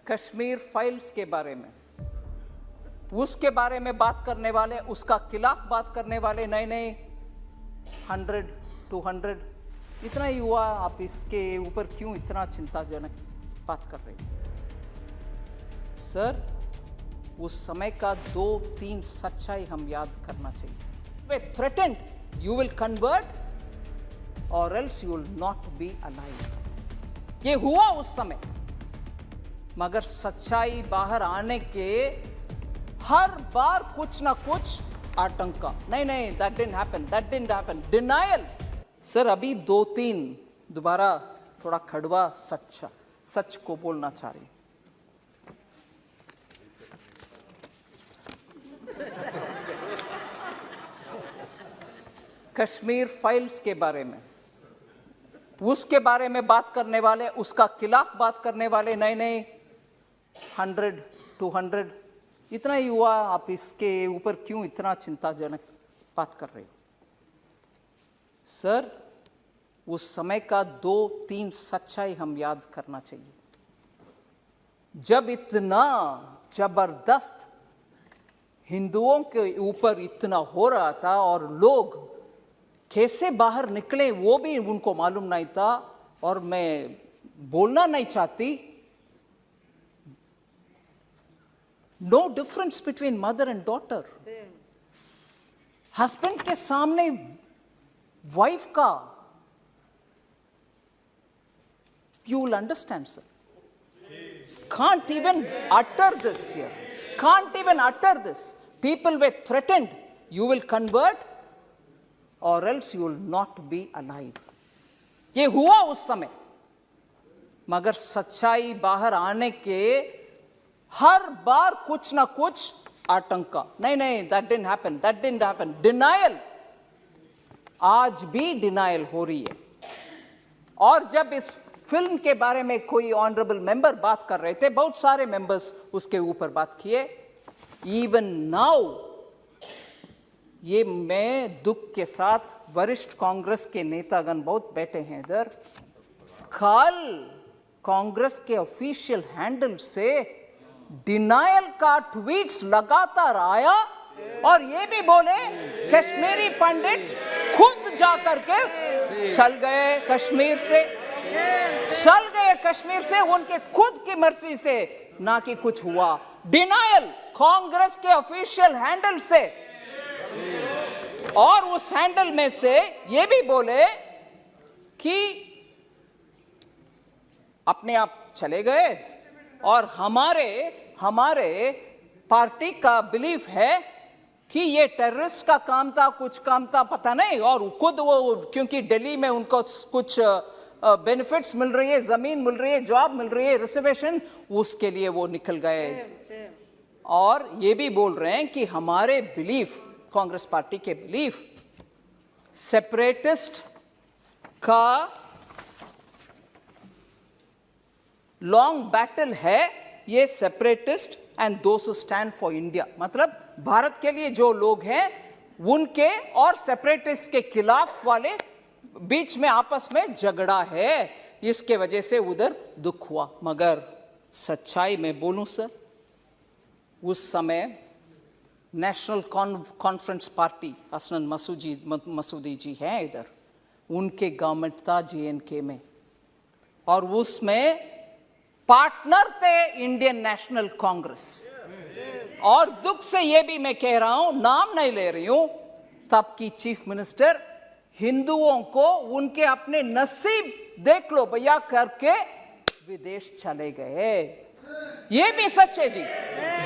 Kashmir files के बारे में, उसके बारे में बात करने वाले, उसका खिलाफ बात करने वाले नए नए 100, 200 इतना ही हुआ। आप इसके ऊपर क्यों इतना चिंताजनक बात कर रहे हैं? सर, उस समय का 2-3 सच्चाई हम याद करना चाहिए। वे थ्रेटेंड यू विल कन्वर्ट और else you will not be alive. ये हुआ उस समय, मगर सच्चाई बाहर आने के हर बार कुछ ना कुछ आतंका, नहीं that didn't happen, denial. Sir, अभी 2-3 दोबारा थोड़ा कड़वा सच को बोलना चाह रही हूं। कश्मीर फाइल्स के बारे में, उसके बारे में बात करने वाले, उसका खिलाफ बात करने वाले नए नए 100, 200 इतना ही हुआ। आप इसके ऊपर क्यों इतना चिंताजनक बात कर रहे हो? सर, उस समय का 2-3 सच्चाई हम याद करना चाहिए। जब इतना जबरदस्त हिंदुओं के ऊपर इतना हो रहा था और लोग कैसे बाहर निकले वो भी उनको मालूम नहीं था, और मैं बोलना नहीं चाहती, no difference between mother and daughter. Husband के सामने वाइफ का, you will understand, sir. Can't even utter this here. Can't even utter this. People were threatened, you will convert or else you will not be alive. ये हुआ उस समय, मगर सच्चाई बाहर आने के हर बार कुछ ना कुछ आतंका, नहीं दैट डिडंट हैपन, डिनायल। आज भी डिनायल हो रही है। और जब इस फिल्म के बारे में कोई ऑनरेबल मेंबर बात कर रहे थे, बहुत सारे मेंबर्स उसके ऊपर बात किए। इवन नाउ, ये मैं दुख के साथ, वरिष्ठ कांग्रेस के नेतागण बहुत बैठे हैं इधर, कल कांग्रेस के ऑफिशियल हैंडल से डिनायल का ट्वीट्स लगातार आया, और ये भी बोले कश्मीरी पंडित्स खुद जाकर के चल गए कश्मीर से, उनके खुद की मर्जी से, ना कि कुछ हुआ। डिनायल कांग्रेस के ऑफिशियल हैंडल से, और उस हैंडल में से ये भी बोले कि अपने आप चले गए, और हमारे पार्टी का बिलीफ है कि ये टेररिस्ट का काम था, कुछ काम था, पता नहीं। और खुद वो, क्योंकि दिल्ली में उनको कुछ बेनिफिट्स मिल रही है, जमीन मिल रही है, जॉब मिल रही है, रिजर्वेशन, उसके लिए वो निकल गए। और ये भी बोल रहे हैं कि हमारे बिलीफ, कांग्रेस पार्टी के बिलीफ, सेपरेटिस्ट का लॉन्ग बैटल है ये, separatist and those who stand for India. मतलब भारत के लिए जो लोग हैं उनके और सेपरेटिस्ट के खिलाफ वाले बीच में आपस में झगड़ा है, इसके वजह से उधर दुख हुआ। मगर सच्चाई में बोलूं सर, उस समय नेशनल कॉन्फ्रेंस पार्टी, हसनन मसूदी जी हैं इधर, उनके गवर्नमेंट था JNK में, और उसमें पार्टनर थे इंडियन नेशनल कांग्रेस। और दुख से ये भी मैं कह रहा हूं, नाम नहीं ले रही हूं, तब की चीफ मिनिस्टर हिंदुओं को उनके अपने नसीब देख लो भैया करके विदेश चले गए। ये भी सच है जी।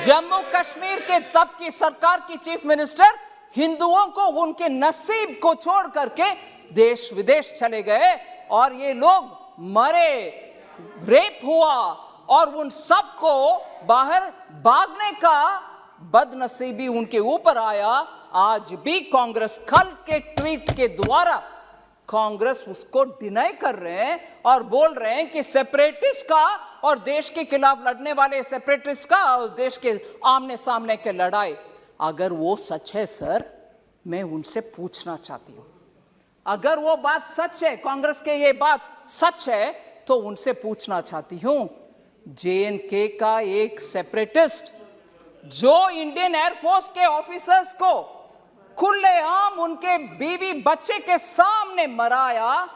जम्मू कश्मीर के तब की सरकार की चीफ मिनिस्टर हिंदुओं को उनके नसीब को छोड़ करके देश विदेश चले गए, और ये लोग मरे, रेप हुआ, और उन सबको बाहर भागने का बदनसीबी उनके ऊपर आया। आज भी कांग्रेस, कल के ट्वीट के द्वारा कांग्रेस उसको डिनाई कर रहे हैं और बोल रहे हैं कि सेपरेटिस्ट का और देश के खिलाफ लड़ने वाले सेपरेटिस्ट का और देश के आमने सामने के लड़ाई। अगर वो सच है सर, मैं उनसे पूछना चाहती हूं, अगर वो बात सच है, कांग्रेस के ये बात सच है, तो उनसे पूछना चाहती हूं, JNK का एक सेपरेटिस्ट जो इंडियन एयरफोर्स के ऑफिसर्स को खुलेआम उनके बीवी बच्चे के सामने मराया,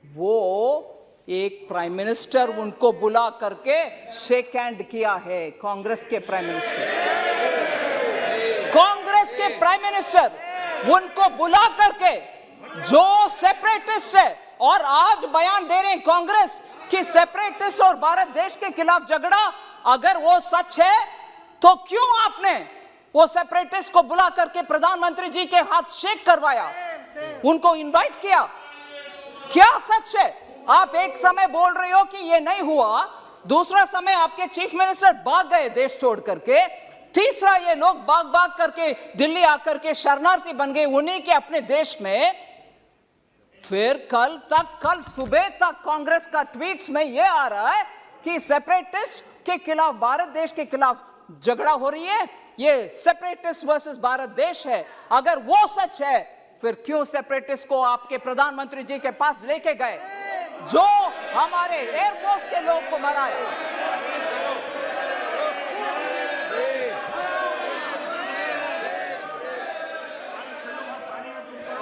वो एक प्राइम मिनिस्टर उनको बुला करके शेक हैंड किया है। कांग्रेस के प्राइम मिनिस्टर उनको बुला करके, जो सेपरेटिस्ट है, और आज बयान दे रहे हैं कांग्रेस कि सेपरेटिस्ट और भारत देश के खिलाफ झगड़ा, अगर वो सच है तो क्यों आपने वो सेपरेटिस्ट को बुला करके प्रधानमंत्री जी के हाथ शेक करवाया, उनको इनवाइट किया? क्या सच है? आप एक समय बोल रहे हो कि ये नहीं हुआ, दूसरा समय आपके चीफ मिनिस्टर भाग गए देश छोड़ करके, तीसरा ये लोग भाग करके दिल्ली आकर के शरणार्थी बन गए उन्हीं के अपने देश में। फिर कल सुबह तक कांग्रेस का ट्वीट्स में ये आ रहा है कि सेपरेटिस्ट के खिलाफ, भारत देश के खिलाफ झगड़ा हो रही है, ये सेपरेटिस्ट वर्सेस भारत देश है। अगर वो सच है, फिर क्यों सेपरेटिस्ट को आपके प्रधानमंत्री जी के पास लेके गए, जो हमारे एयरफोर्स के लोग को मराया?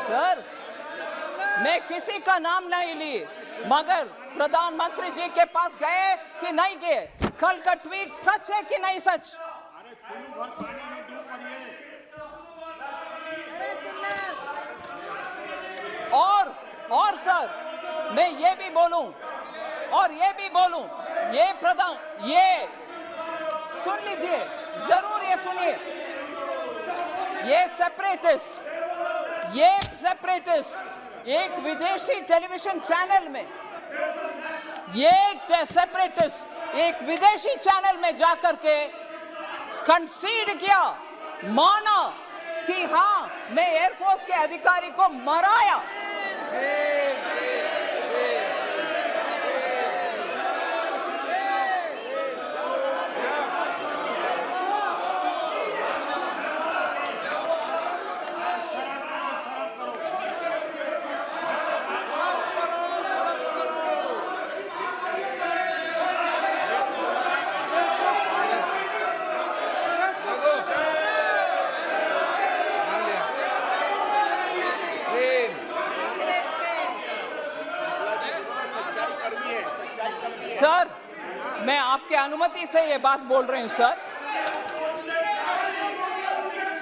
सर, मैं किसी का नाम नहीं ली, मगर प्रधानमंत्री जी के पास गए कि नहीं गए? कल का ट्वीट सच है कि नहीं सच? और सर, मैं ये भी बोलूं, ये सुन लीजिए, जरूर ये सुनिए, ये सेपरेटिस्ट एक विदेशी टेलीविजन चैनल में, एक विदेशी चैनल में जाकर के कंसीड किया, माना कि हाँ, मैं एयरफोर्स के अधिकारी को मराया। सर, मैं आपके अनुमति से ये बात बोल रही हूं सर।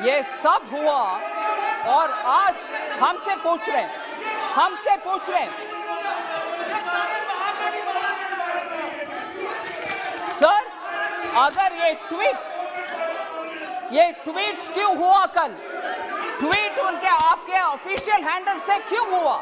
ये सब हुआ और आज हमसे पूछ रहे हैं सर, अगर ये ट्वीट्स क्यों हुआ? कल ट्वीट उनके आपके ऑफिशियल हैंडल से क्यों हुआ?